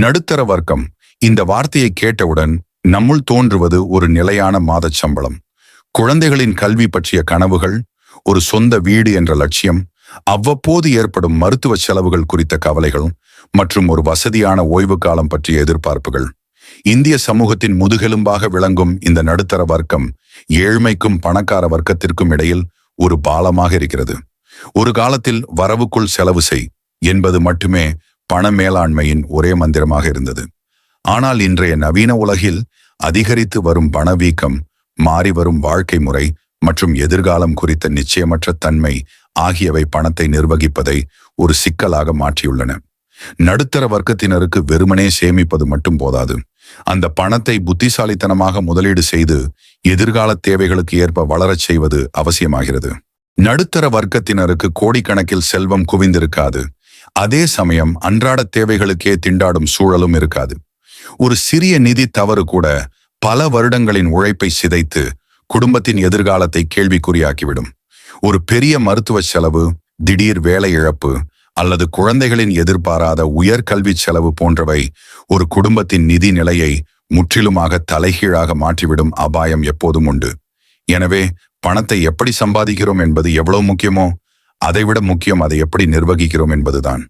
நடுத்தர வர்க்கம் இந்த வார்த்தையை கேட்டவுடன் நம்முள் தோன்றுவது ஒரு நிலையான மாதச் சம்பளம், குழந்தைகளின் கல்வி பற்றிய கனவுகள், ஒரு சொந்த வீடு என்ற லட்சியம், அவ்வப்போது ஏற்படும் மருத்துவ செலவுகள் குறித்த கவலைகள் மற்றும் ஒரு வசதியான ஓய்வு காலம் பற்றிய எதிர்பார்ப்புகள். இந்திய சமூகத்தின் முதுகெலும்பாக விளங்கும் இந்த நடுத்தர வர்க்கம் ஏழ்மைக்கும் பணக்கார வர்க்கத்திற்கும் இடையில் ஒரு பாலமாக இருக்கிறது. ஒரு காலத்தில் வரவுக்குள் செலவு செய் என்பது மட்டுமே பண மேலாண்மையின் ஒரே மந்திரமாக இருந்தது. ஆனால் இன்றைய நவீன உலகில் அதிகரித்து வரும் பணவீக்கம், மாறி வரும் வாழ்க்கை முறை மற்றும் எதிர்காலம் குறித்த நிச்சயமற்ற தன்மை ஆகியவை பணத்தை நிர்வகிப்பதை ஒரு சிக்கலாக மாற்றியுள்ளன. நடுத்தர வர்க்கத்தினருக்கு வெறுமனே சேமிப்பது மட்டும் போதாது. அந்த பணத்தை புத்திசாலித்தனமாக முதலீடு செய்து எதிர்கால தேவைகளுக்கு ஏற்ப வளரச் செய்வது அவசியமாகிறது. நடுத்தர வர்க்கத்தினருக்கு கோடிக்கணக்கில் செல்வம் குவிந்திருக்காது. அதே சமயம் அன்றாட தேவைகளுக்கே திண்டாடும் சூழலும் இருக்காது. ஒரு சிறிய நிதி தவறு கூட பல வருடங்களின் உழைப்பை சிதைத்து குடும்பத்தின் எதிர்காலத்தை கேள்விக்குறியாக்கிவிடும். ஒரு பெரிய மருத்துவ செலவு, திடீர் வேலை இழப்பு அல்லது குழந்தைகளின் எதிர்பாராத உயர்கல்வி செலவு போன்றவை ஒரு குடும்பத்தின் நிதி நிலையை முற்றிலுமாக தலைகீழாக மாற்றிவிடும் அபாயம் எப்போதும் உண்டு. எனவே பணத்தை எப்படி சம்பாதிக்கிறோம் என்பது எவ்வளவு முக்கியமோ அதைவிட முக்கியம் அதை எப்படி நிர்வகிக்கிறோம் என்பதுதான்.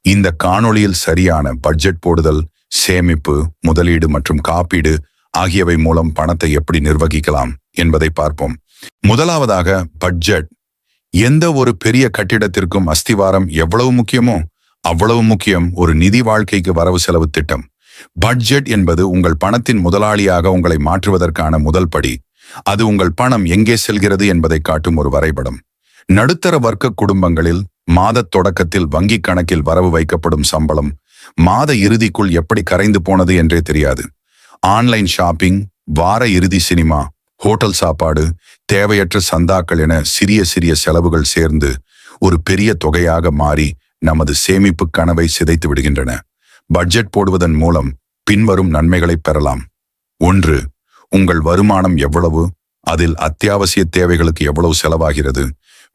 இந்த காணொளியில் சரியான பட்ஜெட் போடுதல், சேமிப்பு, முதலீடு மற்றும் காப்பீடு ஆகியவை மூலம் பணத்தை எப்படி நிர்வகிக்கலாம் என்பதை பார்ப்போம். முதலாவதாக பட்ஜெட். எந்த ஒரு பெரிய கட்டிடத்திற்கும் அஸ்திவாரம் எவ்வளவு முக்கியமோ அவ்வளவு முக்கியம் ஒரு நிதி வாழ்க்கைக்கு வரவு செலவு திட்டம். பட்ஜெட் என்பது உங்கள் பணத்தின் முதலாளியாக உங்களை மாற்றுவதற்கான முதல் படி. அது உங்கள் பணம் எங்கே செல்கிறது என்பதை காட்டும் ஒரு வரைபடம். நடுத்தர வர்க்க குடும்பங்களில் மாத தொடக்கத்தில் வங்கி கணக்கில் வரவு வைக்கப்படும் சம்பளம் மாத இறுதிக்குள் எப்படி கரைந்து போனது என்றே தெரியாது. ஆன்லைன் ஷாப்பிங், வார இறுதி சினிமா, ஹோட்டல் சாப்பாடு, தேவையற்ற சந்தாக்கள் என சிறிய சிறிய செலவுகள் சேர்ந்து ஒரு பெரிய தொகையாக மாறி நமது சேமிப்பு கனவை சிதைத்து விடுகின்றன. பட்ஜெட் போடுவதன் மூலம் பின்வரும் நன்மைகளை பெறலாம். 1. உங்கள் வருமானம் எவ்வளவு, அதில் அத்தியாவசிய தேவைகளுக்கு எவ்வளவு செலவாகிறது,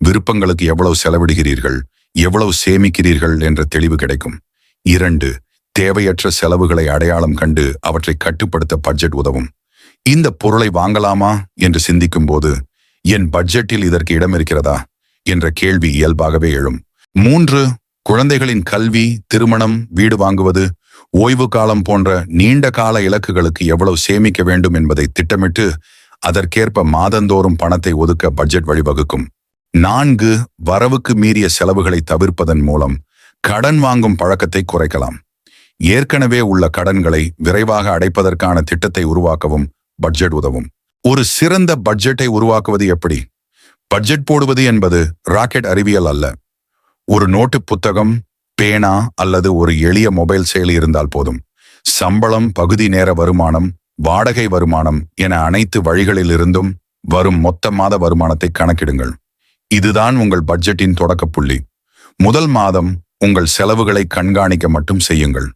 விருப்பங்களுக்கு எவ்வளவு செலவிடுகிறீர்கள், எவ்வளவு சேமிக்கிறீர்கள் என்ற தெளிவு கிடைக்கும். 2. தேவையற்ற செலவுகளை அடையாளம் கண்டு அவற்றை கட்டுப்படுத்த பட்ஜெட் உதவும். இந்த பொருளை வாங்கலாமா என்று சிந்திக்கும் போது என் பட்ஜெட்டில் இதற்கு இடம் இருக்கிறதா என்ற கேள்வி இயல்பாகவே எழும். 3. குழந்தைகளின் கல்வி, திருமணம், வீடு வாங்குவது, ஓய்வு காலம் போன்ற நீண்ட கால இலக்குகளுக்கு எவ்வளவு சேமிக்க வேண்டும் என்பதை திட்டமிட்டு அதற்கேற்ப மாதந்தோறும் பணத்தை ஒதுக்க பட்ஜெட் வழிவகுக்கும். 4. வரவுக்கு மீறிய செலவுகளை தவிர்ப்பதன் மூலம் கடன் வாங்கும் பழக்கத்தை குறைக்கலாம். ஏற்கனவே உள்ள கடன்களை விரைவாக அடைப்பதற்கான திட்டத்தை உருவாக்கவும் பட்ஜெட் உதவும். ஒரு சிறந்த பட்ஜெட்டை உருவாக்குவது எப்படி? பட்ஜெட் போடுவது என்பது ராக்கெட் அறிவியல் அல்ல. ஒரு நோட்டு புத்தகம், பேனா அல்லது ஒரு எளிய மொபைல் செயலி இருந்தால் போதும். சம்பளம், பகுதி நேர வருமானம், வாடகை வருமானம் என அனைத்து வழிகளிலிருந்தும் வரும் மொத்த மாத வருமானத்தை கணக்கிடுங்கள். இதுதான் உங்கள் பட்ஜெட்டின் தொடக்க புள்ளி. முதல் மாதம் உங்கள் செலவுகளை கண்காணிக்க மட்டும் செய்யுங்கள்.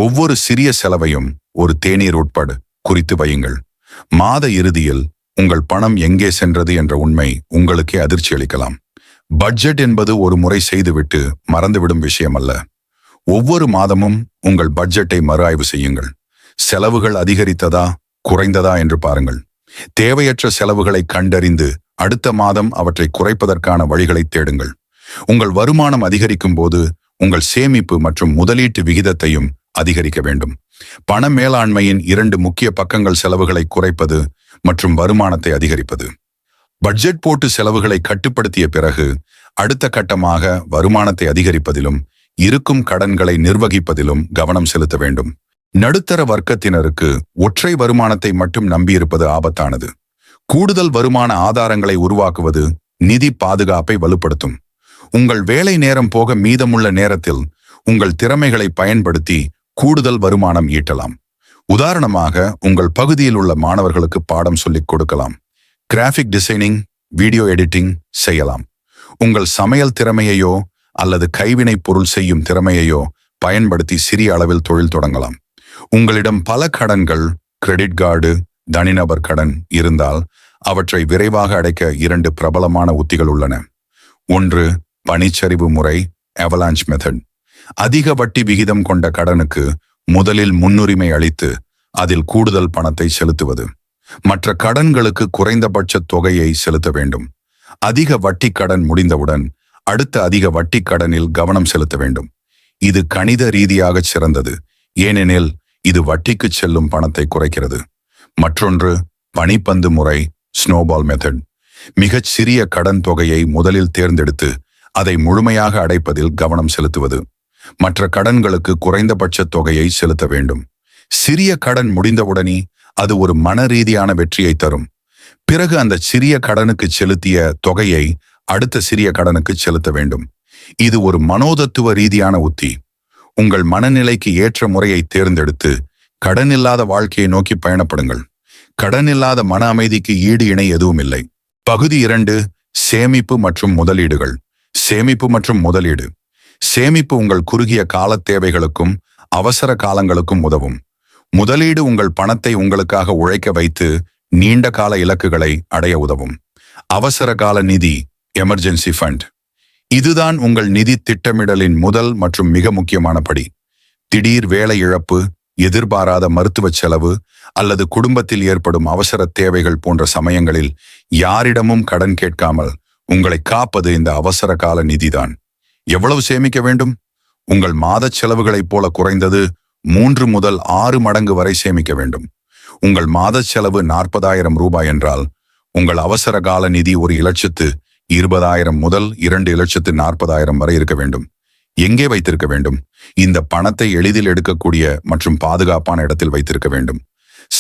ஒவ்வொரு சிறிய செலவையும் ஒரு தேநீர் உட்பட குறித்து வையுங்கள். மாத இறுதியில் உங்கள் பணம் எங்கே சென்றது என்ற உண்மை உங்களுக்கே அதிர்ச்சி அளிக்கலாம். பட்ஜெட் என்பது ஒரு முறை செய்துவிட்டு மறந்துவிடும் விஷயம் அல்ல. ஒவ்வொரு மாதமும் உங்கள் பட்ஜெட்டை மறு ஆய்வு செய்யுங்கள். செலவுகள் அதிகரித்ததா, குறைந்ததா என்று பாருங்கள். தேவையற்ற செலவுகளை கண்டறிந்து அடுத்த மாதம் அவற்றை குறைப்பதற்கான வழிகளை தேடுங்கள். உங்கள் வருமானம் அதிகரிக்கும் போது உங்கள் சேமிப்பு மற்றும் முதலீட்டு விகிதத்தையும் அதிகரிக்க வேண்டும். பண மேலாண்மையின் 2 முக்கிய பக்கங்கள் செலவுகளை குறைப்பது மற்றும் வருமானத்தை அதிகரிப்பது. பட்ஜெட் போட்டு செலவுகளை கட்டுப்படுத்திய பிறகு அடுத்த கட்டமாக வருமானத்தை அதிகரிப்பதிலும் இருக்கும் கடன்களை நிர்வகிப்பதிலும் கவனம் செலுத்த வேண்டும். நடுத்தர வர்க்கத்தினருக்கு ஒற்றை வருமானத்தை மட்டும் நம்பியிருப்பது ஆபத்தானது. கூடுதல் வருமான ஆதாரங்களை உருவாக்குவது நிதி பாதுகாப்பை வலுப்படுத்தும். உங்கள் வேலை நேரம் போக மீதமுள்ள நேரத்தில் உங்கள் திறமைகளை பயன்படுத்தி கூடுதல் வருமானம் ஈட்டலாம். உதாரணமாக, உங்கள் பகுதியில் உள்ள மாணவர்களுக்கு பாடம் சொல்லிக் கொடுக்கலாம். கிராஃபிக் டிசைனிங், வீடியோ எடிட்டிங் செய்யலாம். உங்கள் சமையல் திறமையையோ அல்லது கைவினை பொருள் செய்யும் திறமையையோ பயன்படுத்தி சிறிய அளவில் தொழில் தொடங்கலாம். உங்களிடம் பல கடன்கள், கிரெடிட் கார்டு, தனிநபர் கடன் இருந்தால் அவற்றை விரைவாக அடைக்க 2 பிரபலமான உத்திகள் உள்ளன. 1. பனிச்சரிவு முறை, அவலாஞ்ச் மெத்தட். அதிக வட்டி விகிதம் கொண்ட கடனுக்கு முதலில் முன்னுரிமை அளித்து அதில் கூடுதல் பணத்தை செலுத்துவது. மற்ற கடன்களுக்கு குறைந்தபட்ச தொகையை செலுத்த வேண்டும். அதிக வட்டி கடன் முடிந்தவுடன் அடுத்த அதிக வட்டி கடனில் கவனம் செலுத்த வேண்டும். இது கணித ரீதியாக சிறந்தது, ஏனெனில் இது வட்டிக்கு செல்லும் பணத்தை குறைக்கிறது. மற்றொன்று பனிப்பந்து முறை, ஸ்னோபால் மெத்தட். மிகச் சிறிய கடன் தொகையை முதலில் தேர்ந்தெடுத்து அதை முழுமையாக அடைப்பதில் கவனம் செலுத்துவது. மற்ற கடன்களுக்கு குறைந்தபட்ச தொகையை செலுத்த வேண்டும். சிறிய கடன் முடிந்தவுடனே அது ஒரு மன ரீதியான வெற்றியை தரும். பிறகு அந்த சிறிய கடனுக்கு செலுத்திய தொகையை அடுத்த சிறிய கடனுக்கு செலுத்த வேண்டும். இது ஒரு மனோதத்துவ ரீதியான உத்தி. உங்கள் மனநிலைக்கு ஏற்ற முறையை தேர்ந்தெடுத்து கடனில்லாத வாழ்க்கையை நோக்கி பயணப்படுங்கள். கடனில்லாத மன அமைதிக்கு ஈடு இணை எதுவும் இல்லை. பகுதி 2, சேமிப்பு மற்றும் முதலீடுகள். சேமிப்பு மற்றும் முதலீடு. சேமிப்பு உங்கள் குறுகிய கால தேவைகளுக்கும் அவசர காலங்களுக்கும் உதவும். முதலீடு உங்கள் பணத்தை உங்களுக்காக உழைக்க வைத்து நீண்ட கால இலக்குகளை அடைய உதவும். அவசர கால நிதி, எமர்ஜென்சி ஃபண்ட். இதுதான் உங்கள் நிதி திட்டமிடலின் முதல் மற்றும் மிக முக்கியமான படி. திடீர் வேலை இழப்பு, எதிர்பாராத மருத்துவ செலவு அல்லது குடும்பத்தில் ஏற்படும் அவசர தேவைகள் போன்ற சமயங்களில் யாரிடமும் கடன் கேட்காமல் உங்களை காப்பது இந்த அவசர கால நிதிதான். எவ்வளவு சேமிக்க வேண்டும்? உங்கள் மாத செலவுகளைப் போல குறைந்தது 3 முதல் 6 மடங்கு வரை சேமிக்க வேண்டும். உங்கள் மாத செலவு 40,000 ரூபாய் என்றால் உங்கள் அவசர கால நிதி 1,20,000 முதல் 2,40,000 வரை இருக்க வேண்டும். எங்கே வைத்திருக்க வேண்டும்? இந்த பணத்தை எளிதில் எடுக்கக்கூடிய மற்றும் பாதுகாப்பான இடத்தில் வைத்திருக்க வேண்டும்.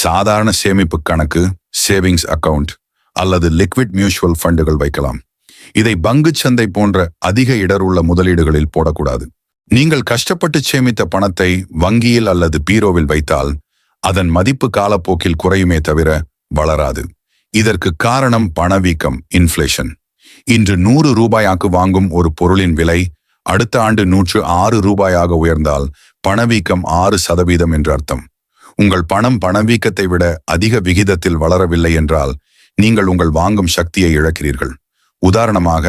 சாதாரண சேமிப்பு கணக்கு, சேவிங்ஸ் அக்கவுண்ட் அல்லது லிக்விட் மியூச்சுவல் ஃபண்டுகள் வைக்கலாம். இதை பங்கு சந்தை போன்ற அதிக இடருள்ள முதலீடுகளில் போடக்கூடாது. நீங்கள் கஷ்டப்பட்டு சேமித்த பணத்தை வங்கியில் அல்லது பீரோவில் வைத்தால் அதன் மதிப்பு காலப்போக்கில் குறையுமே தவிர வளராது. இதற்கு காரணம் பணவீக்கம், இன்ஃப்ளேஷன். இன்று 100 ரூபாயாக்கு வாங்கும் ஒரு பொருளின் விலை அடுத்த ஆண்டு 106 ரூபாயாக உயர்ந்தால் பணவீக்கம் 6% என்று அர்த்தம். உங்கள் பணம் பணவீக்கத்தை விட அதிக விகிதத்தில் வளரவில்லை என்றால் நீங்கள் உங்கள் வாங்கும் சக்தியை இழக்கிறீர்கள். உதாரணமாக,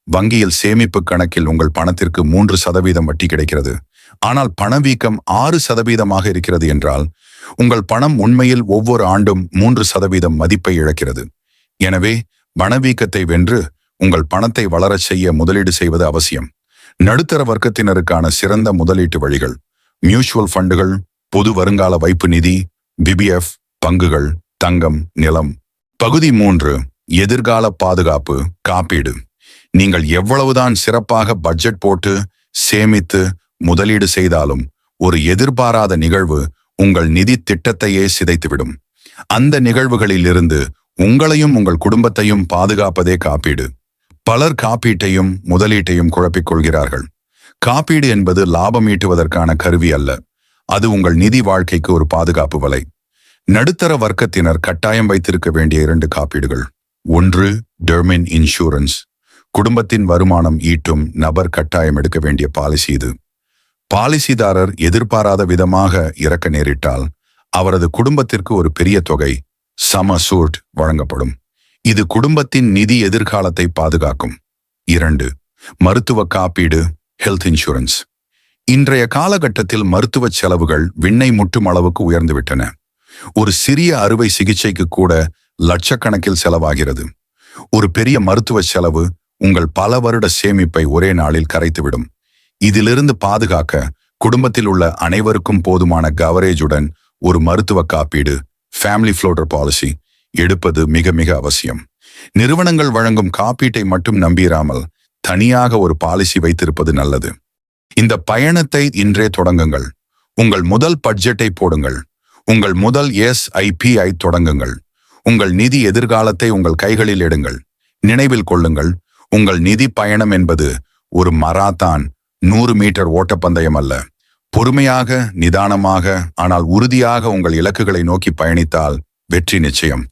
வங்கியில் சேமிப்பு கணக்கில் உங்கள் பணத்திற்கு 3% வட்டி கிடைக்கிறது. ஆனால் பணவீக்கம் 6% இருக்கிறது என்றால் உங்கள் பணம் உண்மையில் ஒவ்வொரு ஆண்டும் 3% மதிப்பை இழக்கிறது. எனவே பணவீக்கத்தை வென்று உங்கள் பணத்தை வளரச் செய்ய முதலீடு செய்வது அவசியம். நடுத்தர வர்க்கத்தினருக்கான சிறந்த முதலீட்டு வழிகள்: மியூச்சுவல் ஃபண்டுகள், பொது வருங்கால வைப்பு நிதி, பிபிஎஃப், பங்குகள், தங்கம், நிலம். பகுதி 3, எதிர்கால பாதுகாப்பு, காப்பீடு. நீங்கள் எவ்வளவுதான் சிறப்பாக பட்ஜெட் போட்டு சேமித்து முதலீடு செய்தாலும் ஒரு எதிர்பாராத நிகழ்வு உங்கள் நிதி திட்டத்தையே சிதைத்துவிடும். அந்த நிகழ்வுகளில் இருந்து உங்களையும் உங்கள் குடும்பத்தையும் பாதுகாப்பதே காப்பீடு. பலர் காப்பீட்டையும் முதலீட்டையும் குழப்பிக் கொள்கிறார்கள். காப்பீடு என்பது லாபம் ஈட்டுவதற்கான கருவி அல்ல. அது உங்கள் நிதி வாழ்க்கைக்கு ஒரு பாதுகாப்பு வலை. நடுத்தர வர்க்கத்தினர் கட்டாயம் வைத்திருக்க வேண்டிய 2 காப்பீடுகள். 1, டெர்மின் இன்சூரன்ஸ். குடும்பத்தின் வருமானம் ஈட்டும் நபர் கட்டாயம் எடுக்க வேண்டிய பாலிசி இது. பாலிசிதாரர் எதிர்பாராத விதமாக இறக்க நேரிட்டால் அவரது குடும்பத்திற்கு ஒரு பெரிய தொகை, சம சூட், வழங்கப்படும். இது குடும்பத்தின் நிதி எதிர்காலத்தை பாதுகாக்கும். 2, மருத்துவ காப்பீடு, ஹெல்த் இன்சூரன்ஸ். இன்றைய காலகட்டத்தில் மருத்துவ செலவுகள் விண்ணை முட்டும் அளவுக்கு உயர்ந்துவிட்டன. ஒரு சிறிய அறுவை சிகிச்சைக்கு கூட லட்சக்கணக்கில் செலவாகிறது. ஒரு பெரிய மருத்துவ செலவு உங்கள் பல வருட சேமிப்பை ஒரே நாளில் கரைத்துவிடும். இதிலிருந்து பாதுகாக்க குடும்பத்தில் உள்ள அனைவருக்கும் போதுமான கவரேஜுடன் ஒரு மருத்துவ காப்பீடு, ஃபேமிலி ஃப்ளோட்டர் பாலிசி எடுப்பது மிக மிக அவசியம். நிறுவனங்கள் வழங்கும் காப்பீட்டை மட்டும் நம்பிராமல் தனியாக ஒரு பாலிசி வைத்திருப்பது நல்லது. இந்த பயணத்தை இன்றே தொடங்குங்கள். உங்கள் முதல் பட்ஜெட்டை போடுங்கள். உங்கள் முதல் SIP-ஐ தொடங்குங்கள். உங்கள் நிதி எதிர்காலத்தை உங்கள் கைகளில் எடுங்கள். நினைவில் கொள்ளுங்கள், உங்கள் நிதி பயணம் என்பது ஒரு மராத்தான், 100 மீட்டர் ஓட்டப்பந்தயம் அல்ல. பொறுமையாக, நிதானமாக, ஆனால் உறுதியாக உங்கள் இலக்குகளை நோக்கி பயணித்தால் வெற்றி நிச்சயம்.